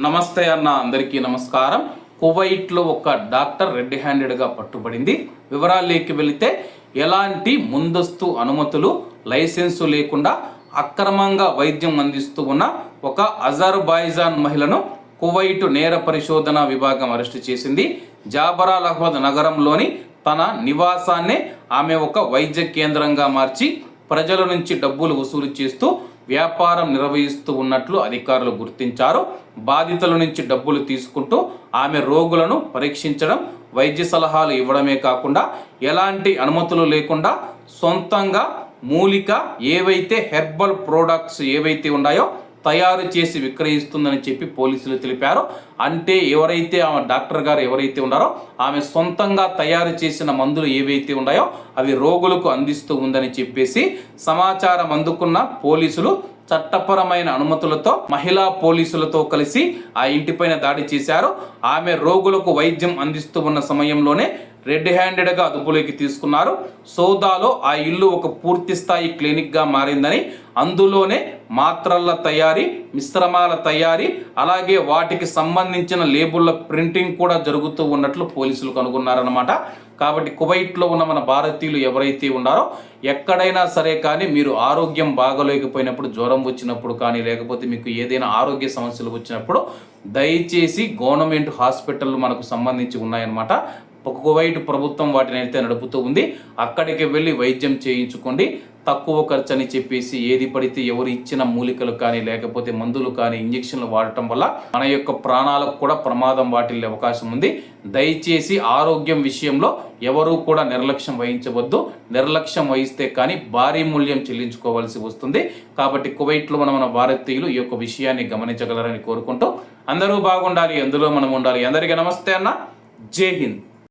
నమస్తే అన్న, అందరికీ నమస్కారం. కువైట్లో ఒక డాక్టర్ రెడ్ హ్యాండెడ్గా పట్టుబడింది. వివరాల్లోకి వెళితే ఎలాంటి ముందస్తు అనుమతులు, లైసెన్సు లేకుండా అక్రమంగా వైద్యం అందిస్తూ ఉన్న ఒక అజర్బైజాన్ మహిళను కువైట్ నేర పరిశోధన విభాగం అరెస్టు చేసింది. జాబరాల్ అహ్మద్ నగరంలోని తన నివాసాన్నే ఆమె ఒక వైద్య కేంద్రంగా మార్చి ప్రజల నుంచి డబ్బులు వసూలు చేస్తూ వ్యాపారం నిర్వహిస్తూ ఉన్నట్లు అధికారులు గుర్తించారు. బాధితుల నుంచి డబ్బులు తీసుకుంటూ ఆమె రోగులను పరీక్షించడం, వైద్య సలహాలు ఇవ్వడమే కాకుండా ఎలాంటి అనుమతులు లేకుండా సొంతంగా మూలిక ఏవైతే హెర్బల్ ప్రోడక్ట్స్ ఏవైతే ఉన్నాయో తయారు చేసి విక్రయిస్తుందని చెప్పి పోలీసులు తెలిపారు. అంటే ఎవరైతే ఆమె డాక్టర్ గారు ఎవరైతే ఉన్నారో ఆమె సొంతంగా తయారు చేసిన మందులు ఏవైతే ఉన్నాయో అవి రోగులకు అందిస్తూ ఉందని చెప్పేసి సమాచారం అందుకున్న పోలీసులు చట్టపరమైన అనుమతులతో మహిళా పోలీసులతో కలిసి ఆ ఇంటిపైన దాడి చేశారు. ఆమె రోగులకు వైద్యం అందిస్తూ ఉన్న సమయంలోనే రెడ్ హ్యాండెడ్గా అదుపులోకి తీసుకున్నారు. సౌదాలో ఆ ఇల్లు ఒక పూర్తి స్థాయి క్లినిక్గా మారిందని, అందులోనే మాత్రల తయారీ, మిశ్రమాల తయారీ, అలాగే వాటికి సంబంధించిన లేబుల్ల ప్రింటింగ్ కూడా జరుగుతూ ఉన్నట్లు పోలీసులు కనుగొన్నారన్నమాట. కాబట్టి కువైట్లో ఉన్న మన భారతీయులు ఎవరైతే ఉన్నారో ఎక్కడైనా సరే కానీ మీరు ఆరోగ్యం బాగలేకపోయినప్పుడు, జ్వరం వచ్చినప్పుడు కానీ, లేకపోతే మీకు ఏదైనా ఆరోగ్య సమస్యలు వచ్చినప్పుడు దయచేసి గవర్నమెంట్ హాస్పిటల్ మనకు సంబంధించి ఉన్నాయన్నమాట. కువైట్ ప్రభుత్వం వాటిని అయితే నడుపుతూ ఉంది. అక్కడికి వెళ్ళి వైద్యం చేయించుకోండి. తక్కువ ఖర్చు అని చెప్పేసి ఏది పడితే ఎవరు ఇచ్చిన మూలికలు కానీ, లేకపోతే మందులు కానీ, ఇంజక్షన్లు వాడటం వల్ల మన యొక్క ప్రాణాలకు కూడా ప్రమాదం వాటిల్లే అవకాశం ఉంది. దయచేసి ఆరోగ్యం విషయంలో ఎవరూ కూడా నిర్లక్ష్యం వహించవద్దు. నిర్లక్ష్యం వహిస్తే కానీ భారీ మూల్యం చెల్లించుకోవాల్సి వస్తుంది. కాబట్టి కువైట్లో మన భారతీయులు ఈ యొక్క విషయాన్ని గమనించగలరని కోరుకుంటూ అందరూ బాగుండాలి, అందులో మనం ఉండాలి. అందరికీ నమస్తే అన్న, జై హింద్.